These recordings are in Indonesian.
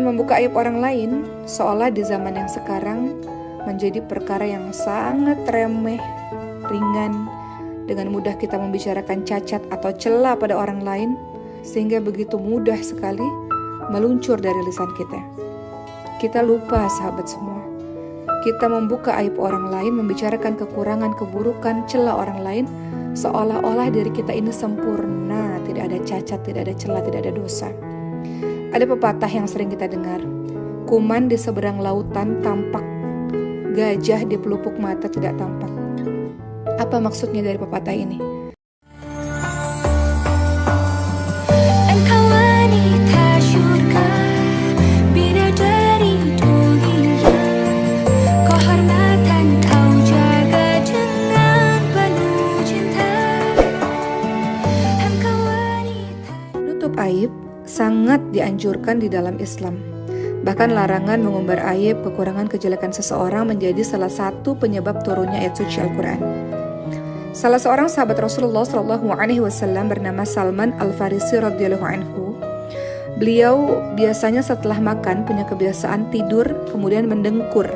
Membuka aib orang lain seolah di zaman yang sekarang menjadi perkara yang sangat remeh, ringan. Dengan mudah kita membicarakan cacat atau celah pada orang lain, sehingga begitu mudah sekali meluncur dari lisan kita. Kita lupa, sahabat semua, kita membuka aib orang lain, membicarakan kekurangan, keburukan, celah orang lain, seolah-olah diri kita ini sempurna, tidak ada cacat, tidak ada celah, tidak ada dosa. Ada pepatah yang sering kita dengar, kuman di seberang lautan tampak, gajah di pelupuk mata tidak tampak. Apa maksudnya dari pepatah ini? Nutup aib sangat dianjurkan di dalam Islam. Bahkan larangan mengumbar aib, kekurangan, kejelekan seseorang menjadi salah satu penyebab turunnya ayat suci Al-Quran. Salah seorang sahabat Rasulullah SAW bernama Salman Al-Farisi radhiyallahu anhu. Beliau biasanya setelah makan punya kebiasaan tidur kemudian mendengkur.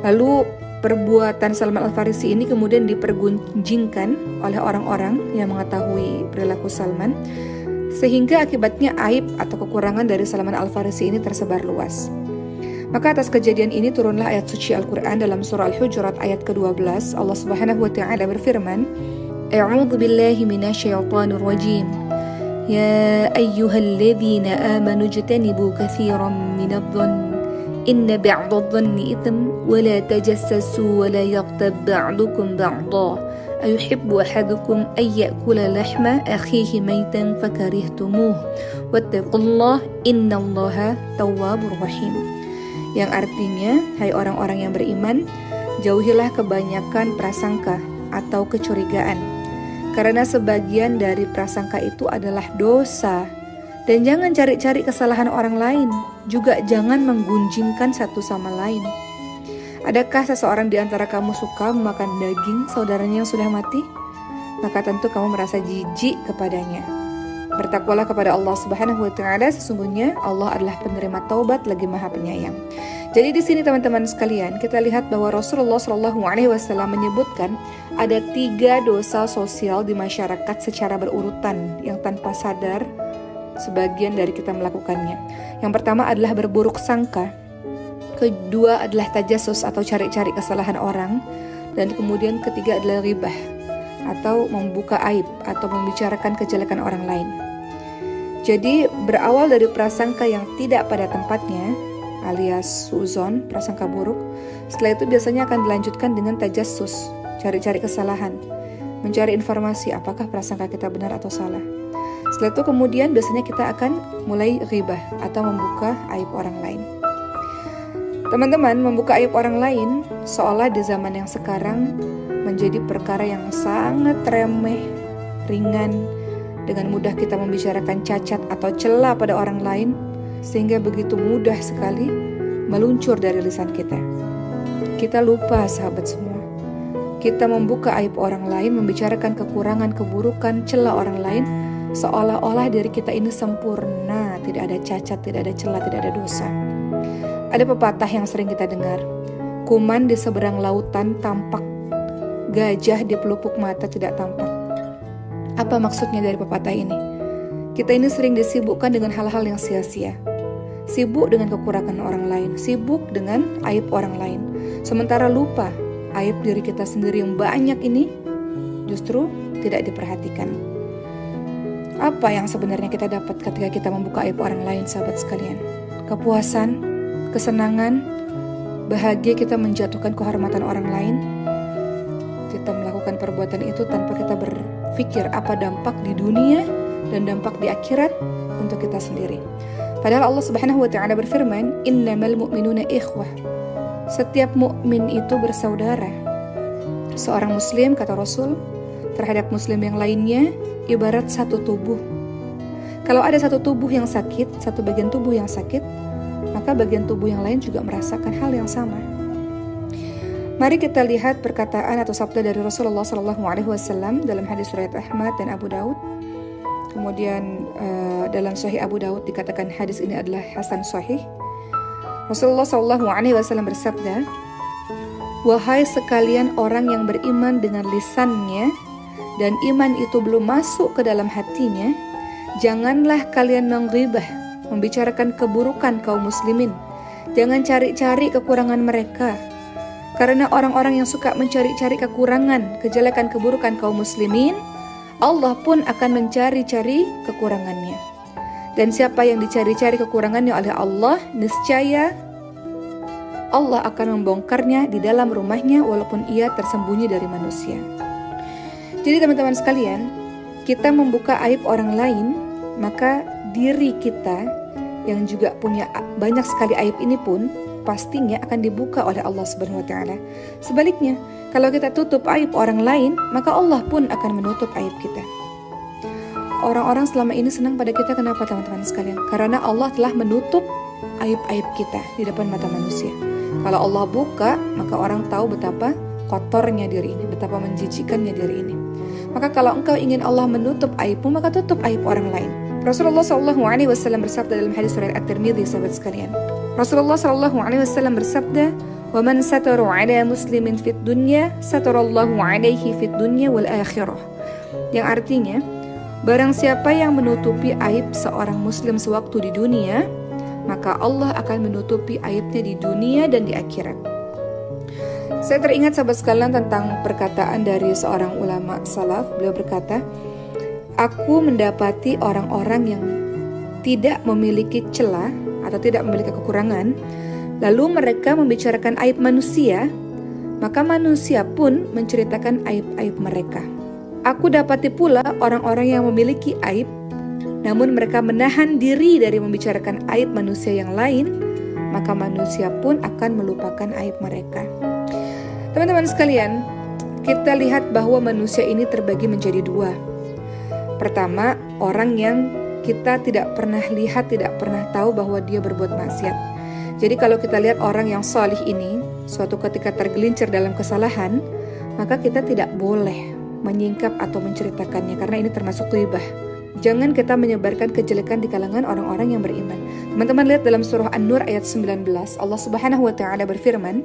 Lalu perbuatan Salman Al-Farisi ini kemudian dipergunjingkan oleh orang-orang yang mengetahui perilaku Salman, sehingga akibatnya aib atau kekurangan dari Salman Al-Farisi ini tersebar luas. Maka atas kejadian ini turunlah ayat suci Al-Quran dalam surah Al-Hujurat ayat ke-12. Allah Subhanahu wa Ta'ala berfirman, A'udzu billahi minasyaitonir rajim. Ya ayyuhalladzina amanu ijtanibu katsiran minadh-dhann inna ba'dadh-dhanni itsm wa la tajassasu wa la yaghtab ba'dukum ba'dha ayuhibbu ahadukum an ya'kula lahma akhihi maitan fakarihtumuh wattaqullaha innallaha tawwabur rahim. Yang artinya, hai orang-orang yang beriman, jauhilah kebanyakan prasangka atau kecurigaan, karena sebagian dari prasangka itu adalah dosa. Dan jangan cari-cari kesalahan orang lain, juga jangan menggunjingkan satu sama lain. Adakah seseorang di antara kamu suka memakan daging saudaranya yang sudah mati? Maka tentu kamu merasa jijik kepadanya. Bertakwalah kepada Allah Subhanahu wa Ta'ala, sesungguhnya Allah adalah penerima taubat lagi Maha Penyayang. Jadi di sini teman-teman sekalian, kita lihat bahwa Rasulullah SAW menyebutkan ada 3 dosa sosial di masyarakat secara berurutan yang tanpa sadar sebagian dari kita melakukannya. Yang pertama adalah berburuk sangka. Kedua adalah tajassus atau cari-cari kesalahan orang. Dan kemudian ketiga adalah ghibah atau membuka aib atau membicarakan kejelekan orang lain. Jadi berawal dari prasangka yang tidak pada tempatnya alias suuzon, prasangka buruk. Setelah itu biasanya akan dilanjutkan dengan tajassus, cari-cari kesalahan, mencari informasi apakah prasangka kita benar atau salah. Setelah itu kemudian biasanya kita akan mulai ghibah atau membuka aib orang lain. Teman-teman, membuka aib orang lain seolah di zaman yang sekarang menjadi perkara yang sangat remeh, ringan. Dengan mudah kita membicarakan cacat atau celah pada orang lain, sehingga begitu mudah sekali meluncur dari lisan kita. Kita lupa, sahabat semua, kita membuka aib orang lain, membicarakan kekurangan, keburukan, celah orang lain, seolah-olah diri kita ini sempurna, tidak ada cacat, tidak ada celah, tidak ada dosa. Ada pepatah yang sering kita dengar, kuman di seberang lautan tampak, gajah di pelupuk mata tidak tampak. Apa maksudnya dari pepatah ini? Kita ini sering disibukkan dengan hal-hal yang sia-sia. Sibuk dengan kekurangan orang lain, sibuk dengan aib orang lain. Sementara lupa aib diri kita sendiri yang banyak ini justru tidak diperhatikan. Apa yang sebenarnya kita dapat ketika kita membuka aib orang lain, sahabat sekalian? Kepuasan, kesenangan, bahagia kita menjatuhkan kehormatan orang lain. Kita melakukan perbuatan itu tanpa kita berpikir apa dampak di dunia dan dampak di akhirat untuk kita sendiri. Padahal Allah Subhanahu wa Ta'ala berfirman, innamal mu'minuna ikhwah. Setiap mukmin itu bersaudara. Seorang muslim, kata Rasul, terhadap muslim yang lainnya ibarat satu tubuh. Kalau ada satu tubuh yang sakit, satu bagian tubuh yang sakit, maka bagian tubuh yang lain juga merasakan hal yang sama. Mari kita lihat perkataan atau sabda dari Rasulullah SAW dalam hadis riwayat Ahmad dan Abu Daud. kemudian dalam Sahih Abu Dawud dikatakan hadis ini adalah hasan sahih. Rasulullah SAW bersabda, "Wahai sekalian orang yang beriman dengan lisannya dan iman itu belum masuk ke dalam hatinya, janganlah kalian menggibah, membicarakan keburukan kaum muslimin. Jangan cari-cari kekurangan mereka. Karena orang-orang yang suka mencari-cari kekurangan, kejelekan, keburukan kaum muslimin, Allah pun akan mencari-cari kekurangannya. Dan siapa yang dicari-cari kekurangannya oleh Allah, niscaya Allah akan membongkarnya di dalam rumahnya walaupun ia tersembunyi dari manusia." Jadi teman-teman sekalian, kita membuka aib orang lain, maka diri kita yang juga punya banyak sekali aib ini pun pastinya akan dibuka oleh Allah Subhanahu wa taala. Sebaliknya, kalau kita tutup aib orang lain, maka Allah pun akan menutup aib kita. Orang-orang selama ini senang pada kita, kenapa teman-teman sekalian? Karena Allah telah menutup aib-aib kita di depan mata manusia. Kalau Allah buka, maka orang tahu betapa kotornya diri ini, betapa menjijikannya diri ini. Maka kalau engkau ingin Allah menutup aibmu, maka tutup aib orang lain. Rasulullah SAW bersabda dalam hadis riwayat At-Tirmidzi, sahabat sekalian. Rasulullah SAW bersabda, "Wa man satara 'ala muslimin fid dunya, satarallahu 'alaihi fid dunya wal akhirah." Yang artinya, barang siapa yang menutupi aib seorang muslim sewaktu di dunia, maka Allah akan menutupi aibnya di dunia dan di akhirat. Saya teringat sahabat sekalian tentang perkataan dari seorang ulama salaf. Beliau berkata, "Aku mendapati orang-orang yang tidak memiliki celah atau tidak memiliki kekurangan, lalu mereka membicarakan aib manusia, maka manusia pun menceritakan aib-aib mereka. Aku dapati pula orang-orang yang memiliki aib, namun mereka menahan diri dari membicarakan aib manusia yang lain, maka manusia pun akan melupakan aib mereka." Teman-teman sekalian, kita lihat bahwa manusia ini terbagi menjadi dua. Pertama, orang yang kita tidak pernah lihat, tidak pernah tahu bahwa dia berbuat maksiat. Jadi kalau kita lihat orang yang salih ini, suatu ketika tergelincir dalam kesalahan, maka kita tidak boleh menyingkap atau menceritakannya, karena ini termasuk ghibah. Jangan kita menyebarkan kejelekan di kalangan orang-orang yang beriman. Teman-teman lihat dalam surah An-Nur ayat 19, Allah Subhanahu wa taala berfirman,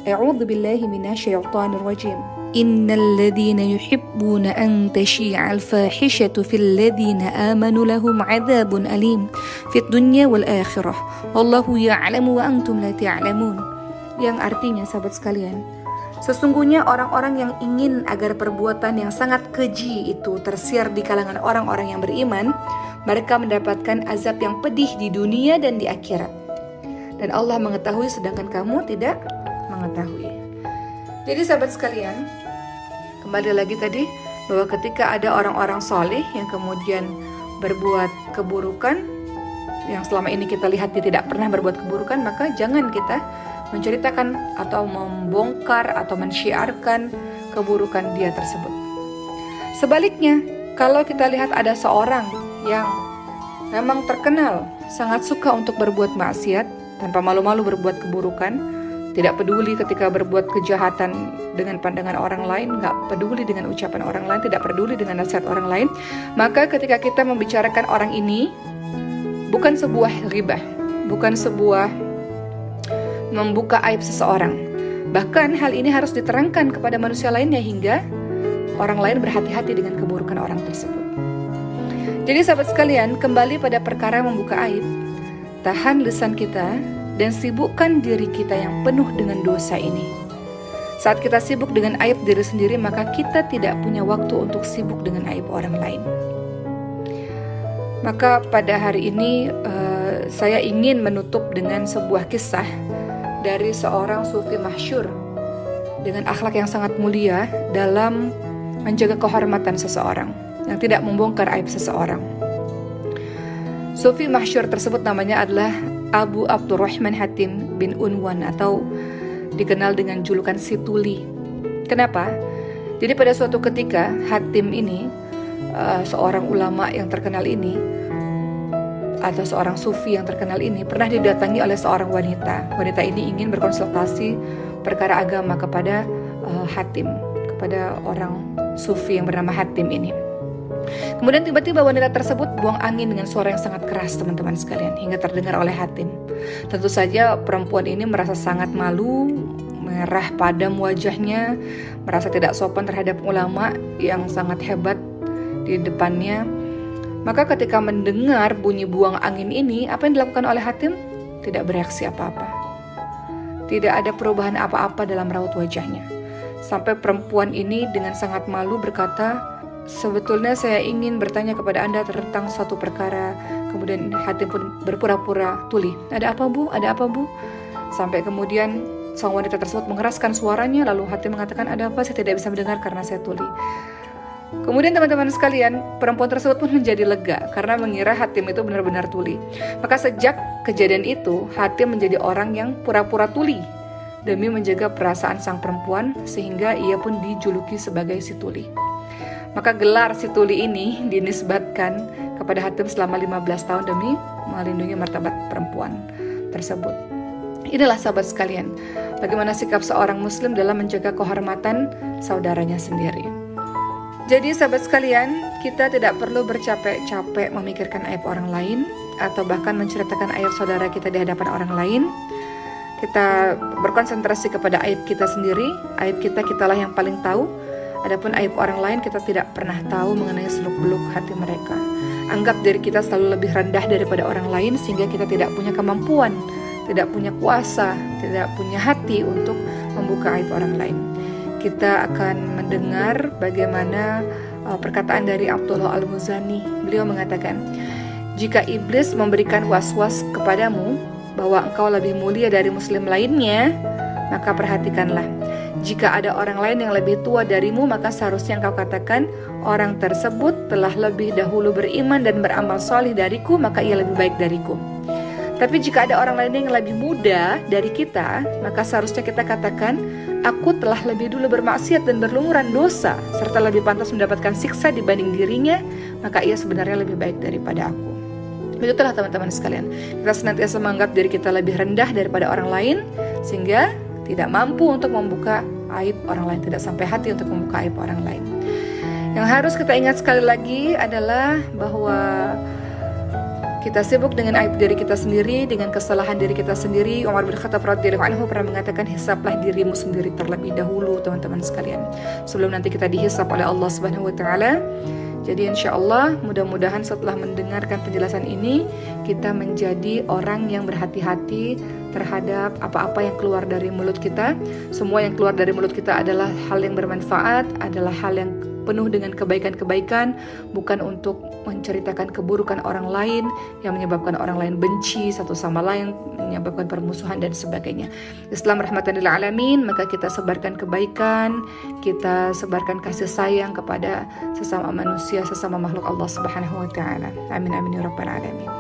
"A'udzu billahi minasyaitonir rajim. Innal ladzina yuhibbuna an tashi'al fahishatu fil ladzina amanu lahum 'adzabun alim fid dunya wal akhirah. Wallahu ya'lamu wa antum la ta'lamun." Yang artinya, sahabat sekalian, sesungguhnya orang-orang yang ingin agar perbuatan yang sangat keji itu tersiar di kalangan orang-orang yang beriman, mereka mendapatkan azab yang pedih di dunia dan di akhirat. Dan Allah mengetahui sedangkan kamu tidak mengetahui. Jadi sahabat sekalian, kembali lagi tadi bahwa ketika ada orang-orang soleh yang kemudian berbuat keburukan, yang selama ini kita lihat dia tidak pernah berbuat keburukan, maka jangan kita menceritakan atau membongkar atau mensyiarkan keburukan dia tersebut. Sebaliknya, kalau kita lihat ada seorang yang memang terkenal sangat suka untuk berbuat maksiat, tanpa malu-malu berbuat keburukan, tidak peduli ketika berbuat kejahatan dengan pandangan orang lain, gak peduli dengan ucapan orang lain, tidak peduli dengan nasihat orang lain, maka ketika kita membicarakan orang ini, bukan sebuah ghibah, bukan sebuah membuka aib seseorang. Bahkan hal ini harus diterangkan kepada manusia lainnya hingga orang lain berhati-hati dengan keburukan orang tersebut. Jadi sahabat sekalian, kembali pada perkara membuka aib, tahan lisan kita dan sibukkan diri kita yang penuh dengan dosa ini. Saat kita sibuk dengan aib diri sendiri, maka kita tidak punya waktu untuk sibuk dengan aib orang lain. Maka pada hari ini saya ingin menutup dengan sebuah kisah dari seorang sufi masyhur dengan akhlak yang sangat mulia dalam menjaga kehormatan seseorang, yang tidak membongkar aib seseorang. Sufi masyhur tersebut namanya adalah Abu Abdurrahman Hatim bin Unwan, atau dikenal dengan julukan si Tuli. Kenapa? Jadi pada suatu ketika Hatim ini, seorang ulama yang terkenal ini, atau seorang sufi yang terkenal ini, pernah didatangi oleh seorang wanita. Wanita ini ingin berkonsultasi perkara agama kepada Hatim, kepada orang sufi yang bernama Hatim ini. Kemudian tiba-tiba wanita tersebut buang angin dengan suara yang sangat keras, teman-teman sekalian, hingga terdengar oleh Hatim. Tentu saja perempuan ini merasa sangat malu, merah padam wajahnya, merasa tidak sopan terhadap ulama yang sangat hebat di depannya. Maka ketika mendengar bunyi buang angin ini, apa yang dilakukan oleh Hatim? Tidak bereaksi apa-apa. Tidak ada perubahan apa-apa dalam raut wajahnya. Sampai perempuan ini dengan sangat malu berkata, "Sebetulnya saya ingin bertanya kepada Anda tentang suatu perkara." Kemudian Hatim pun berpura-pura tuli. "Ada apa, Bu? Ada apa, Bu?" Sampai kemudian sang wanita tersebut mengeraskan suaranya, lalu Hatim mengatakan, "Ada apa? Saya tidak bisa mendengar karena saya tuli." Kemudian teman-teman sekalian, perempuan tersebut pun menjadi lega karena mengira Hatim itu benar-benar tuli. Maka sejak kejadian itu, Hatim menjadi orang yang pura-pura tuli demi menjaga perasaan sang perempuan, sehingga ia pun dijuluki sebagai si tuli. Maka gelar si tuli ini dinisbatkan kepada Hatim selama 15 tahun demi melindungi martabat perempuan tersebut. Inilah sahabat sekalian, bagaimana sikap seorang muslim dalam menjaga kehormatan saudaranya sendiri. Jadi sahabat sekalian, kita tidak perlu bercapek-capek memikirkan aib orang lain atau bahkan menceritakan aib saudara kita di hadapan orang lain. Kita berkonsentrasi kepada aib kita sendiri. Aib kitalah yang paling tahu. Adapun aib orang lain kita tidak pernah tahu mengenai seluk-beluk hati mereka. Anggap diri kita selalu lebih rendah daripada orang lain sehingga kita tidak punya kemampuan, tidak punya kuasa, tidak punya hati untuk membuka aib orang lain. Kita akan mendengar bagaimana perkataan dari Abdullah Al-Muzani. Beliau mengatakan, "Jika iblis memberikan was-was kepadamu bahwa engkau lebih mulia dari muslim lainnya, maka perhatikanlah. Jika ada orang lain yang lebih tua darimu, maka seharusnya engkau katakan, orang tersebut telah lebih dahulu beriman dan beramal solih dariku, maka ia lebih baik dariku. Tapi jika ada orang lain yang lebih muda dari kita, maka seharusnya kita katakan, aku telah lebih dulu bermaksiat dan berlumuran dosa, serta lebih pantas mendapatkan siksa dibanding dirinya, maka ia sebenarnya lebih baik daripada aku." Begitulah teman-teman sekalian, kita senantiasa menganggap diri kita lebih rendah daripada orang lain, sehingga tidak mampu untuk membuka aib orang lain, tidak sampai hati untuk membuka aib orang lain. Yang harus kita ingat sekali lagi adalah bahwa kita sibuk dengan aib diri kita sendiri, dengan kesalahan diri kita sendiri. Umar bin Khattab radhiyallahu anhu pernah mengatakan, hisaplah dirimu sendiri terlebih dahulu, teman-teman sekalian, sebelum nanti kita dihisap oleh Allah Subhanahu wa taala. Jadi insya Allah mudah-mudahan setelah mendengarkan penjelasan ini, kita menjadi orang yang berhati-hati terhadap apa-apa yang keluar dari mulut kita. Semua yang keluar dari mulut kita adalah hal yang bermanfaat, adalah hal yang penuh dengan kebaikan-kebaikan, bukan untuk menceritakan keburukan orang lain yang menyebabkan orang lain benci satu sama lain, menyebabkan permusuhan dan sebagainya. Islam rahmatan lil alamin, maka kita sebarkan kebaikan, kita sebarkan kasih sayang kepada sesama manusia, sesama makhluk Allah Subhanahu wa taala. Amin amin ya rabbal alamin.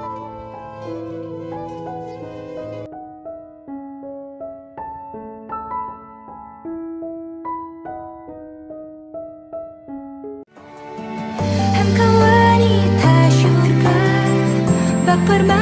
Engkau wanita syurga, bak permata